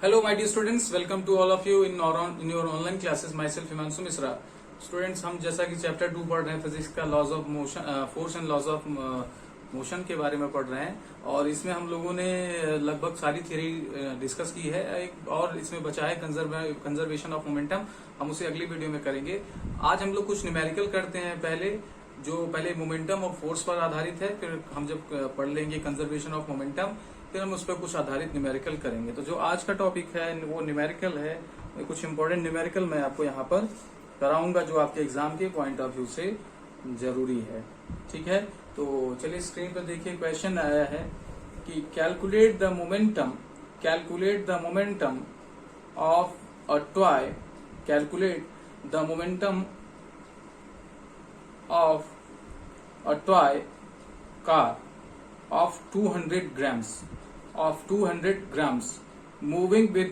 Hello my dear students, welcome to all of you in your online classes. Myself Himanshu Misra. Students, हम जैसा कि chapter 2 पढ़ रहे हैं फिजिक्स का laws of motion, force and laws of motion के बारे में पढ़ रहे हैं और इसमें हम लोगों ने लगभग सारी थ्योरी डिस्कस की है। एक और इसमें बचा है कंजर्वेशन ऑफ मोमेंटम, हम उसे अगली वीडियो में करेंगे। आज हम लोग कुछ न्यूमेरिकल करते हैं। पहले मोमेंटम और फोर्स पर आधारित है, फिर हम जब पढ़ लेंगे कंजर्वेशन ऑफ मोमेंटम फिर हम उस पर कुछ आधारित न्यूमेरिकल करेंगे। तो जो आज का टॉपिक है वो न्यूमेरिकल है। कुछ इंपॉर्टेंट न्यूमेरिकल मैं आपको यहाँ पर कराऊंगा जो आपके एग्जाम के पॉइंट ऑफ व्यू से जरूरी है। ठीक है, तो चलिए स्क्रीन पर देखिए क्वेश्चन आया है कि calculate the momentum of a toy, calculate the momentum of a toy car of 200 grams moving with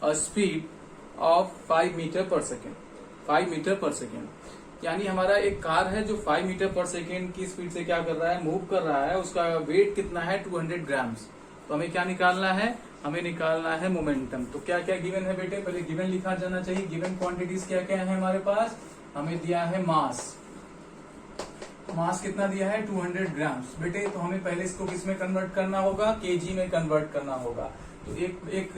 a speed of 5 metre per second. यानी हमारा एक कार है जो 5 मीटर पर सेकेंड की स्पीड से क्या कर रहा है, मूव कर रहा है। उसका वेट कितना है, 200 ग्राम्स। तो हमें क्या निकालना है, हमें निकालना है मोमेंटम। तो क्या क्या गिवन है बेटे, पहले गिवन लिखा जाना चाहिए। गिवन क्वांटिटीज क्या क्या है हमारे पास, हमें दिया है मास कितना दिया है, 200 ग्राम्स बेटे। तो हमें पहले इसको किस में कन्वर्ट करना होगा, केजी में कन्वर्ट करना होगा। तो एक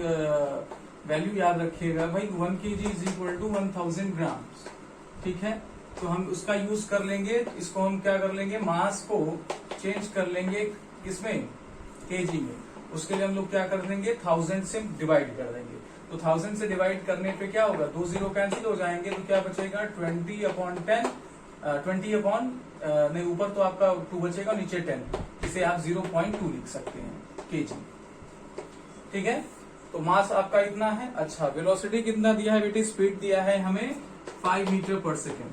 वैल्यू याद रखिएगा भाई, 1 kg is equal to 1000 grams. ठीक है, तो हम उसका यूज कर लेंगे। इसको हम क्या कर लेंगे, मास को चेंज कर लेंगे किसमें, केजी में। उसके लिए हम लोग क्या कर देंगे, 1000 से डिवाइड कर देंगे। तो 1000 से डिवाइड करने पे क्या होगा, 2 0 कैंसिल हो जाएंगे। तो क्या बचेगा, 20 नहीं, ऊपर तो आपका 2 बचेगा, नीचे 10। इसे आप 0.2 लिख सकते हैं केजी। ठीक है, तो मास आपका इतना है। अच्छा, वेलोसिटी कितना दिया है बेटे, स्पीड दिया है हमें 5 मीटर पर सेकेंड।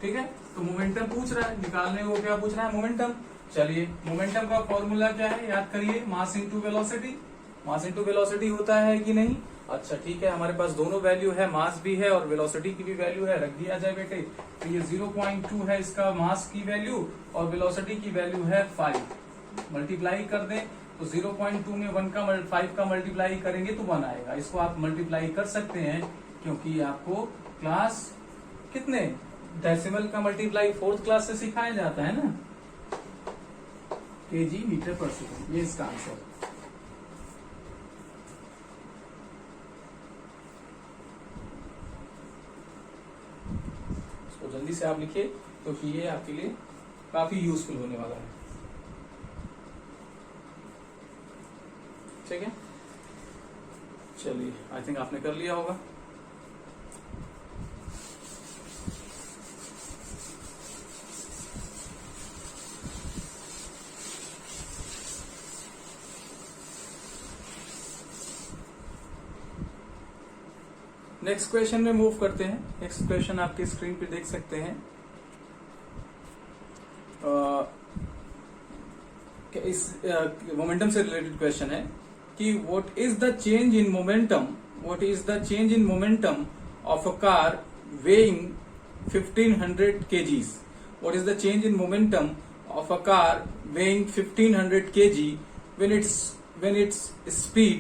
ठीक है, तो मोमेंटम पूछ रहा है, निकालने को क्या पूछ रहा है, मोमेंटम। चलिए, मोमेंटम का फॉर्मूला क्या है, याद करिए, mass into velocity. Mass into velocity होता है कि नहीं। अच्छा ठीक है, हमारे पास दोनों वैल्यू है, मास भी है और वेलोसिटी की भी वैल्यू है, रख दिया जाए बेटे। तो ये 0.2 है इसका मास की वैल्यू और वेलोसिटी की वैल्यू है 5। मल्टीप्लाई कर दें तो 0.2 में 5 का मल्टीप्लाई करेंगे तो 1 आएगा। इसको आप मल्टीप्लाई कर सकते हैं क्योंकि आपको क्लास कितने डेसिमल का मल्टीप्लाई 4th क्लास से सिखाया जाता है ना, केजी मीटर पर सेकेंड। ये इसका आंसर। जल्दी से आप लिखिए तो ये आपके लिए काफी यूजफुल होने वाला है। ठीक है, चलिए, आई थिंक आपने कर लिया होगा। नेक्स्ट क्वेश्चन में मूव करते हैं। नेक्स्ट क्वेश्चन आपके स्क्रीन पे देख सकते हैं। इस मोमेंटम से रिलेटेड क्वेश्चन है कि what is the change in momentum of a car weighing 1500 kgs। What is the change in momentum of a car weighing 1500 kg when its speed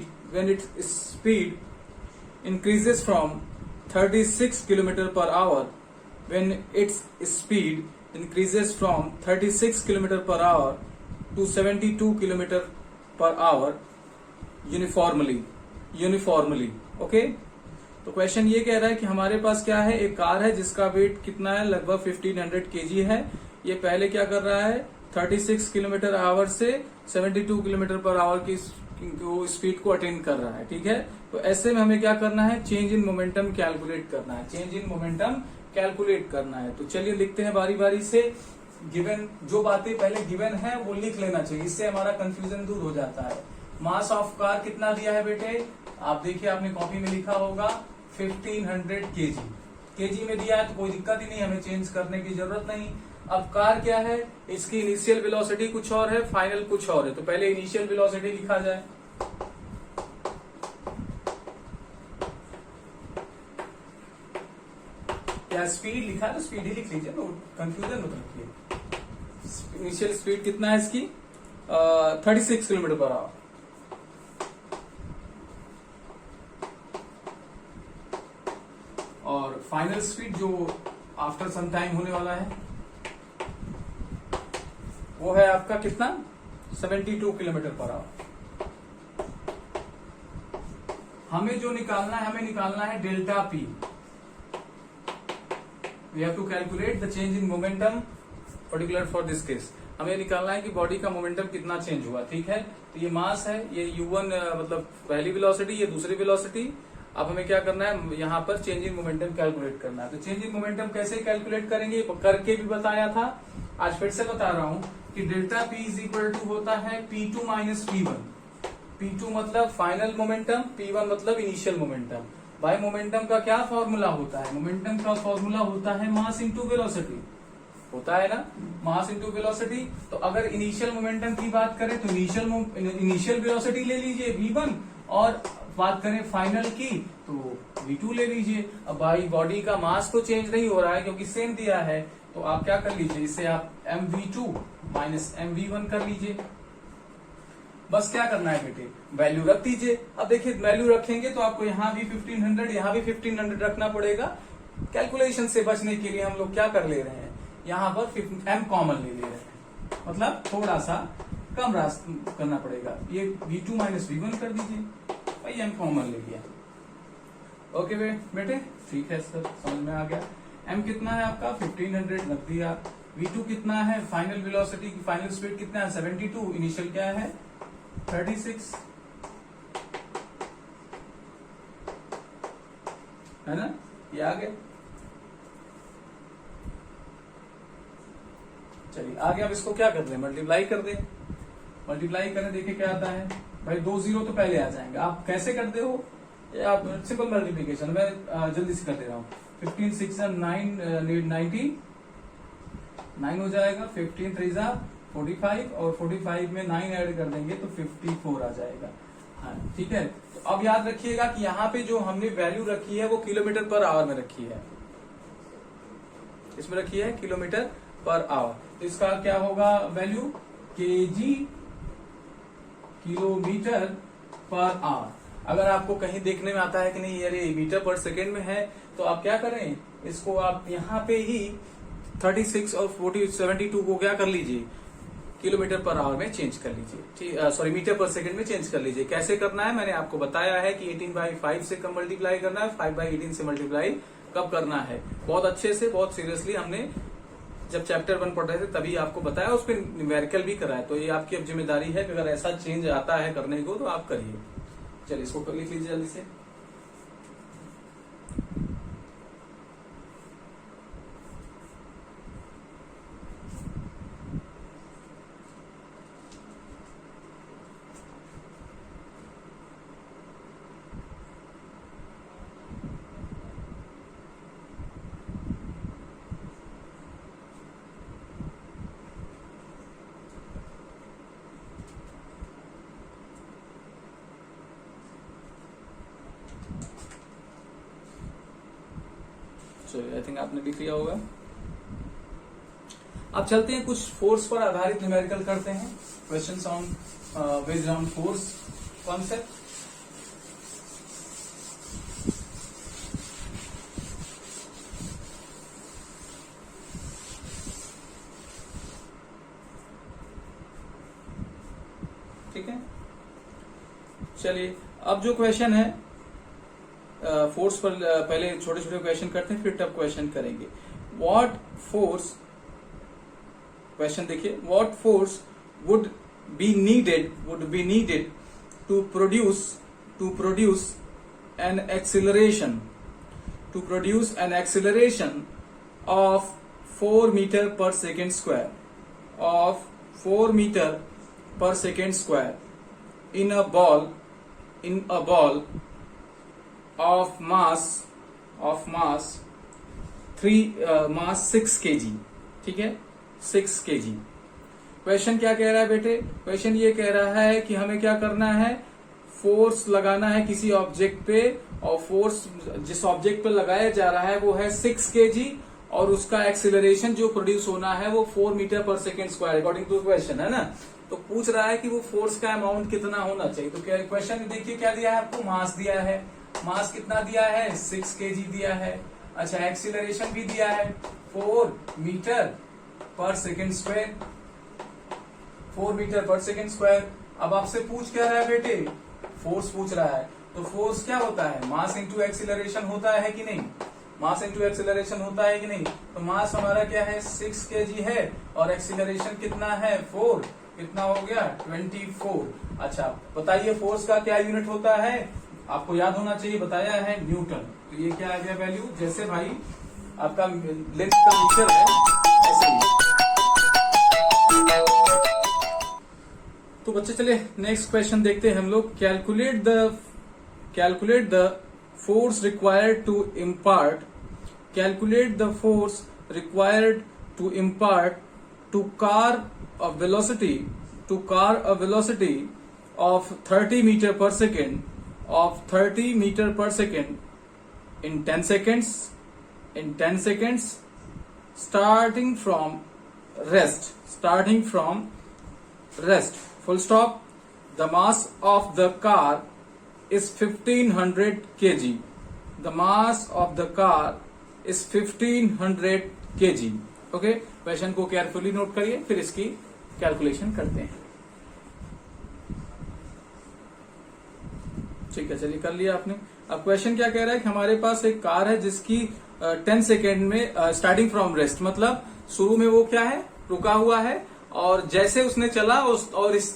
increases from 36 km per hour, when its speed increases from 36 km per hour to 72 km per hour uniformly। Okay, तो question ये कह रहा है कि हमारे पास क्या है, एक कार है जिसका वेट कितना है, लगभग 1500 kg है। ये पहले क्या कर रहा है, 36 किलोमीटर आवर से 72 किलोमीटर पर आवर की स्पीड को अटेन कर रहा है। ठीक है, तो ऐसे में हमें क्या करना है, चेंज इन मोमेंटम कैलकुलेट करना है। तो चलिए लिखते हैं बारी बारी से। गिवन जो बातें पहले गिवन है वो लिख लेना चाहिए, इससे हमारा कंफ्यूजन दूर हो जाता है। मास ऑफ कार कितना दिया है बेटे, आप देखिए आपने कॉपी में लिखा होगा 1500 केजी में दिया है, तो कोई दिक्कत ही नहीं, हमें चेंज करने की जरूरत नहीं। अब कार क्या है, इसकी इनिशियल वेलोसिटी कुछ और है, फाइनल कुछ और है। तो पहले इनिशियल वेलोसिटी लिखा जाए। या स्पीड लिखा है तो स्पीड ही लिख लीजिए, तो कंफ्यूजन मत रखिए। इनिशियल स्पीड कितना है इसकी 36 किलोमीटर पर आवर। और फाइनल स्पीड जो आफ्टर सम टाइम होने वाला है वो है आपका कितना, 72 किलोमीटर पर आवर। हमें जो निकालना है, हमें निकालना है delta p. We have to calculate the change in momentum particular for this case. हमें निकालना है कि बॉडी का मोमेंटम कितना चेंज हुआ, ठीक है। तो ये मास है, ये u1 मतलब पहली वेलोसिटी, ये दूसरी वेलोसिटी। अब हमें क्या करना है, यहाँ पर चेंज इन मोमेंटम कैलकुलेट करना है। तो चेंज इन मोमेंटम कैसे कैलकुलेट करेंगे, करके भी बताया था, आज फिर से बता रहा हूं कि delta p is equal to होता है P2 माइनस P1। P2 मतलब फाइनल मोमेंटम, P1 मतलब इनिशियल मोमेंटम। भाई मोमेंटम का क्या फॉर्मूला होता है, मोमेंटम का फॉर्मूला होता है मास इंटू वेलोसिटी, होता है ना, मास इंटू वेलोसिटी। तो अगर इनिशियल मोमेंटम की बात करें तो इनिशियल वेलोसिटी ले लीजिए V1, और बात करें फाइनल की तो V2 ले लीजिए। अब भाई बॉडी का मास तो चेंज नहीं हो रहा है क्योंकि सेम दिया है, तो आप क्या कर लीजिए, इसे आप mv2 माइनस mv1 कर लीजिए। बस क्या करना है बेटे, वैल्यू रख दीजिए। अब देखिए वैल्यू रखेंगे तो आपको यहाँ भी 1500, यहाँ भी 1500 रखना पड़ेगा। कैलकुलेशन से बचने के लिए हम लोग क्या कर ले रहे हैं, यहाँ पर m कॉमन ले रहे हैं, मतलब थोड़ा सा कम रास्ता करना पड़ेगा। ये v2 माइनस v1 कर दीजिए, भाई m कॉमन ले लिया। ओके बेटे, ठीक है सर, समझ में आ गया। m कितना है आपका 1500 रख दिया। v2 कितना है, फाइनल वेलोसिटी की फाइनल स्पीड कितना है 72, इनिशियल क्या है 36, है ना, ये आ गया। चलिए आगे अब इसको क्या कर दें, मल्टीप्लाई कर दें। मल्टीप्लाई करें, देखिए क्या आता है भाई, 2 जीरो तो पहले आ जाएंगे। आप कैसे करते हो, ये आप सिंपल मल्टीप्लीकेशन मैं जल्दी से कर दे रहा हूँ। 15 6 90 9 हो जाएगा, 15 3 45, और 45 में 9 ऐड कर देंगे तो 54 आ जाएगा। हाँ ठीक है। तो अब याद रखिएगा कि यहाँ पे जो हमने वैल्यू रखी है वो किलोमीटर पर आवर में रखी है, इसमें रखी है किलोमीटर पर आवर। तो इसका क्या होगा value, KG kilometre per hour. अगर आपको कहीं देखने में आता है कि नहीं अरे मीटर पर सेकेंड में है, तो आप क्या करें, इसको आप यहाँ पे ही 36 और 72 को क्या कर लीजिए, किलोमीटर पर आवर में चेंज कर लीजिए, सॉरी मीटर पर सेकंड में चेंज कर लीजिए। कैसे करना है मैंने आपको बताया है कि 18/5 से कब मल्टीप्लाई करना है, 5/18 से मल्टीप्लाई कब करना है। बहुत अच्छे से, बहुत सीरियसली हमने जब चैप्टर 1 पढ़ रहे थे तभी आपको बताया, उस पर न्यूमेरिकल भी कराया। तो ये आपकी अब जिम्मेदारी है कि अगर ऐसा चेंज आता है करने को तो आप करिए। चलिए इसको लिख लीजिए जल्दी से। चलिए आई थिंक आपने लिख लिया होगा। अब चलते हैं कुछ फोर्स पर आधारित न्यूमेरिकल करते हैं, questions on based on force concept. ठीक है, चलिए अब जो क्वेश्चन है फोर्स पर पहले छोटे छोटे क्वेश्चन करते हैं, फिर टफ क्वेश्चन करेंगे। व्हाट फोर्स, क्वेश्चन देखिए, what force would be needed to produce an acceleration of 4 metre per second square in a ball of mass 6 kg, ठीक है 6 kg। क्वेश्चन क्या कह रहा है बेटे, क्वेश्चन ये कह रहा है कि हमें क्या करना है, फोर्स लगाना है किसी ऑब्जेक्ट पे, और फोर्स जिस ऑब्जेक्ट पे लगाया जा रहा है वो है 6 kg, और उसका एक्सीलरेशन जो प्रोड्यूस होना है वो 4 metre per second square, according to question, है ना। तो पूछ रहा है कि वो फोर्स का अमाउंट कितना होना चाहिए। तो क्या क्वेश्चन देखिए क्या दिया है आपको, मास दिया है, मास कितना दिया है 6 kg दिया है। अच्छा एक्सीलरेशन भी दिया है 4 metre per second square, 4 metre per second square. अब आपसे पूछ क्या रहा है बेटे, फोर्स पूछ रहा है। तो फोर्स क्या होता है, मास इंटू एक्सीलरेशन होता है कि नहीं, मास इंटू एक्सीलरेशन होता है कि नहीं। तो मास हमारा क्या है 6 kg है और एक्सीलरेशन कितना है 4, कितना हो गया 24। अच्छा बताइए फोर्स का क्या यूनिट होता है, आपको याद होना चाहिए, बताया है न्यूटन। तो ये क्या आ गया वैल्यू, जैसे भाई आपका लेंथ का मीटर है ऐसे ही। तो बच्चे चले नेक्स्ट क्वेश्चन देखते हैं हम लोग। Calculate the force required to impart, calculate the force required to impart to car a velocity of 30 meter per second in 10 seconds starting from rest full stop. The mass of the car is 1500 kg. The mass of the car is 1500 kg. Okay, question को carefully note करिए, फिर इसकी calculation करते हैं। ठीक है, चलिए कर लिया आपने। अब क्वेश्चन क्या कह रहा है कि हमारे पास एक कार है जिसकी 10 सेकेंड में स्टार्टिंग फ्रॉम रेस्ट, मतलब शुरू में वो क्या है रुका हुआ है, और जैसे उसने चला और इस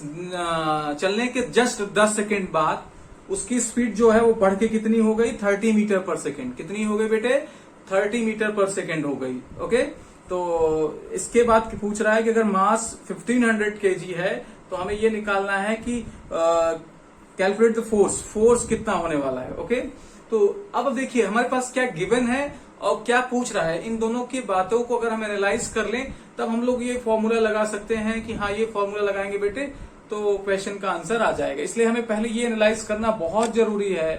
चलने के जस्ट 10 सेकेंड बाद उसकी स्पीड जो है वो बढ़ के कितनी हो गई 30 मीटर पर सेकेंड। कितनी हो गई बेटे 30 मीटर पर सेकेंड हो गई। ओके, तो इसके बाद पूछ रहा है कि अगर मास 1500 kg है तो हमें ये निकालना है कि कैलकुलेट द फोर्स कितना होने वाला है। ओके, तो अब देखिए हमारे पास क्या गिवन है और क्या पूछ रहा है, इन दोनों की बातों को अगर हम एनालाइज कर लें तब हम लोग ये फॉर्मूला लगा सकते हैं कि हाँ ये फॉर्मूला लगाएंगे बेटे तो क्वेश्चन का आंसर आ जाएगा। इसलिए हमें पहले ये एनालाइज करना बहुत जरूरी है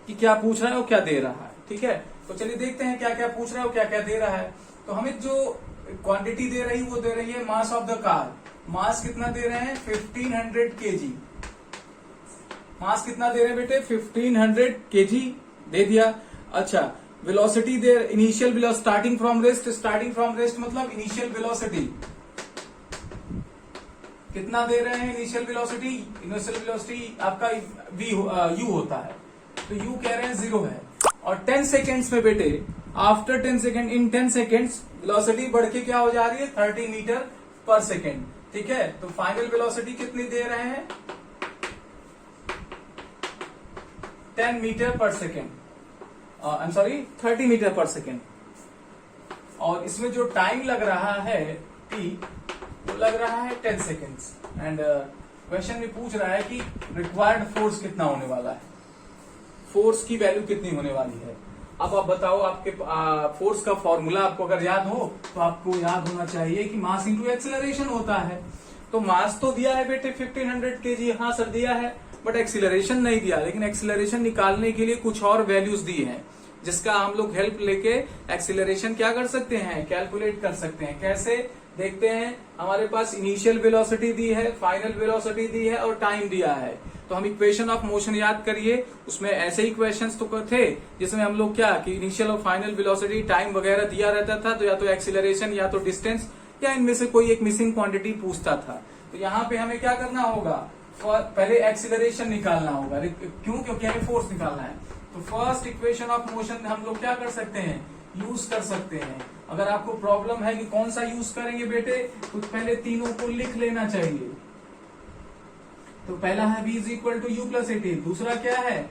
कि क्या पूछ रहा है और क्या दे रहा है। ठीक है, तो चलिए देखते हैं क्या क्या पूछ रहा है और क्या क्या दे रहा है। तो हमें जो क्वांटिटी दे रही है वो दे रही है मास ऑफ द कार। मास कितना दे रहे हैं 1500 kg। मास कितना दे रहे हैं बेटे 1500 kg दे दिया। अच्छा velocity they, initial velocity starting from rest मतलब इनिशियल वेलोसिटी कितना दे रहे हैं, इनिशियल वेलोसिटी आपका u होता है, तो u कह रहे हैं 0 है। और 10 सेकेंड्स में बेटे आफ्टर 10 सेकेंड, इन 10 सेकेंड्स वेलोसिटी बढ़ के क्या हो जा रही है 30 मीटर पर सेकेंड। ठीक है, तो फाइनल वेलोसिटी कितनी दे रहे हैं 10 metre per second, I am sorry 30 metre per second. और इसमें जो टाइम लग रहा है t वो लग रहा है 10 सेकेंड्स। एंड क्वेश्चन में पूछ रहा है कि रिक्वायर्ड फोर्स कितना होने वाला है, फोर्स की वैल्यू कितनी होने वाली है। अब आप बताओ, आपके फोर्स का फॉर्मूला आपको अगर याद हो तो आपको याद होना चाहिए कि मास इंटू एक्सीलरेशन होता है। तो मास तो दिया है बेटे 1500 kg, हाँ सर दिया है, बट एक्सीलरेशन नहीं दिया। लेकिन एक्सीलरेशन निकालने के लिए कुछ और वैल्यूज दी हैं जिसका हम लोग हेल्प लेके एक्सीलरेशन क्या कर सकते हैं, कैलकुलेट कर सकते हैं। कैसे देखते हैं, हमारे पास इनिशियल वेलोसिटी दी है, फाइनल वेलोसिटी दी है और टाइम दिया है। तो हम इक्वेशन ऑफ मोशन याद करिए, उसमें ऐसे ही क्वेश्चंस तो थे जिसमें हम लोग क्या कि इनिशियल और फाइनल वेलोसिटी टाइम वगैरह दिया रहता था, तो या तो एक्सीलरेशन या तो डिस्टेंस या इनमें से कोई एक मिसिंग क्वांटिटी पूछता था। तो यहाँ पे हमें क्या करना होगा, पहले एक्सीलरेशन निकालना होगा। क्यों, क्योंकि हमें फोर्स निकालना है। तो फर्स्ट इक्वेशन ऑफ मोशन हम लोग क्या कर सकते हैं, यूज कर सकते हैं। अगर आपको प्रॉब्लम है कि कौन सा यूज करेंगे बेटे, तो पहले तीनों को लिख लेना चाहिए। तो पहला है v is equal to u plus at, दूसरा क्या है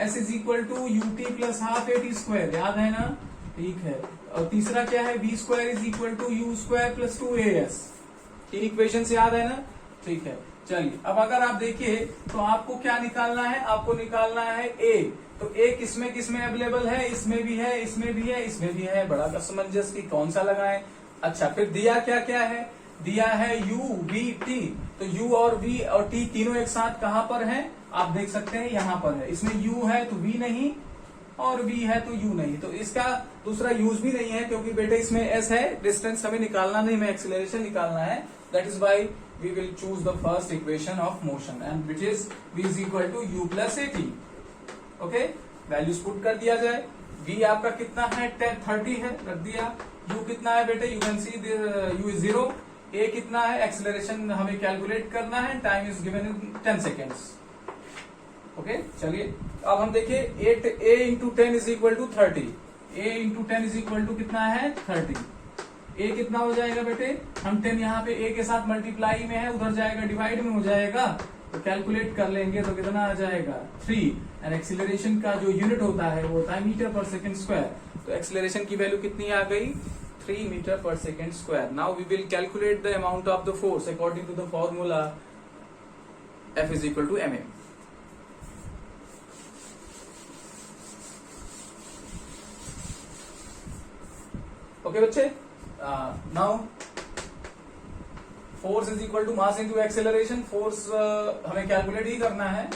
s is equal to u t plus half at square, याद है ना, ठीक है। और तीसरा क्या है v square is equal to u square plus 2as। तीन इक्वेशन से याद है ना, ठीक है। चलिए अब अगर आप देखिए तो आपको क्या निकालना है, आपको निकालना है a। तो a किसमें अवेलेबल है, इसमें भी है, इसमें भी है, इसमें भी है। बड़ा असमंजस की कौन सा लगाएं। अच्छा फिर दिया क्या क्या है, दिया है u v t। तो u और v और t तीनों एक साथ कहां पर हैं, आप देख सकते हैं यहाँ पर है। इसमें u है तो v नहीं और v है तो u नहीं, तो इसका दूसरा यूज भी नहीं है क्योंकि बेटे इसमें s है, डिस्टेंस हमें निकालना नहीं, हमें एक्सीलरेशन निकालना है। That is why we will choose the first equation of motion and which is v is equal to u plus at. Okay, values put कर दिया जाए. v आपका कितना है 30 है, रख दिया. u कितना है बेटे, you can see u is 0. a कितना है, एक्सेलरेशन हमें कैलकुलेट करना है, time is given in 10 seconds. Okay, चलिए अब हम देखिए 8a into 10 is equal to 30. a into 10 is equal to कितना है 30. a कितना हो जाएगा बेटे, हम 10 यहाँ पे a के साथ मल्टीप्लाई में है, उधर जाएगा डिवाइड में हो जाएगा, तो कैलकुलेट कर लेंगे तो कितना आ जाएगा 3. एंड एक्सीलरेशन का जो यूनिट होता है वो होता है मीटर पर सेकेंड स्क्वायर. तो एक्सीलरेशन की वैल्यू कितनी आ गई 3 metre per second square. Now we will calculate the amount of the force according to the formula F is equal to ma. Okay बच्चे, now force is equal to mass into acceleration. Force हमें calculate ही करना है.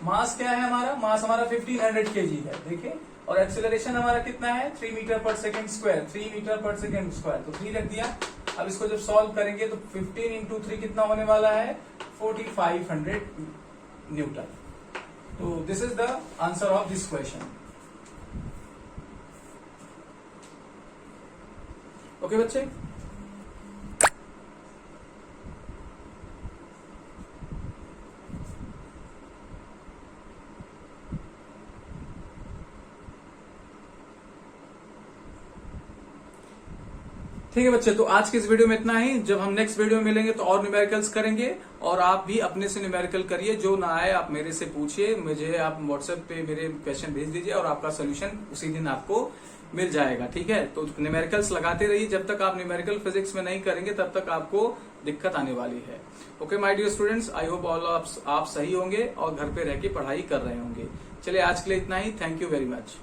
मास क्या है हमारा, मास हमारा 1500 kg है, देखिए, और एक्सेलरेशन हमारा कितना है 3 metre per second square. 3 metre per second square, तो 3 रख दिया. अब इसको जब सॉल्व करेंगे तो 15 इंटू 3 कितना होने वाला है 4500 न्यूटन. तो this is the answer of this question. Okay बच्चे, ठीक है बच्चे. तो आज के इस वीडियो में इतना ही. जब हम नेक्स्ट वीडियो में मिलेंगे तो और न्यूमेरिकल्स करेंगे, और आप भी अपने से न्यूमेरिकल करिए. जो ना आए आप मेरे से पूछिए, मुझे आप व्हाट्सएप पे मेरे क्वेश्चन भेज दीजिए और आपका सोल्यूशन उसी दिन आपको मिल जाएगा. ठीक है, तो न्यूमेरिकल्स लगाते रहिए. जब तक आप न्यूमेरिकल फिजिक्स में नहीं करेंगे तब तक आपको दिक्कत आने वाली है. Okay my dear students, I hope all आप सही होंगे और घर पे रह के पढ़ाई कर रहे होंगे. चलिए आज के लिए इतना ही. Thank you very much.